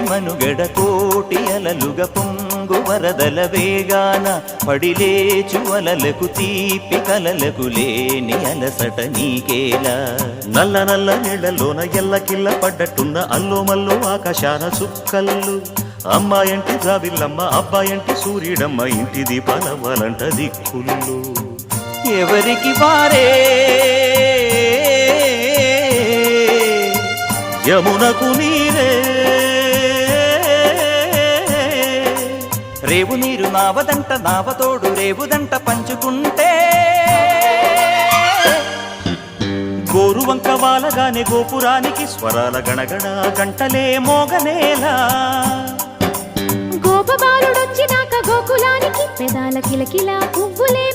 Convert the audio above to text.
మనుగడ కోటి అలలుగ పొంగు వరదల వేగాన పడిలేచు అలలకు తీపి కలలకు లేని అలసట నీకేలా నల్ల నల్ల నీళ్లలోన ఎల్లకిల్ల పడ్డట్టున్న అల్లో మల్లో ఆకాశాన చుక్కల్లు అమ్మాయంటి జాబిల్లమ్మ అబ్బాయంటి సూర్యుడమ్మ ఇంటి దీపాలవ్వాలంట దిక్కుళ్ళు ఎవరికి వారే యమునకు నీరే రేవు నీరు నావదంట నావతోడు రేవుదంట పంచుకుంటే గోరువంక వాలగానే గోపురానికి స్వరాల గణగణ గంటలే మోగనేలా గోపబాలుడొచ్చినాక గోకులానికి పెదాల కిలకిలా పువ్వులే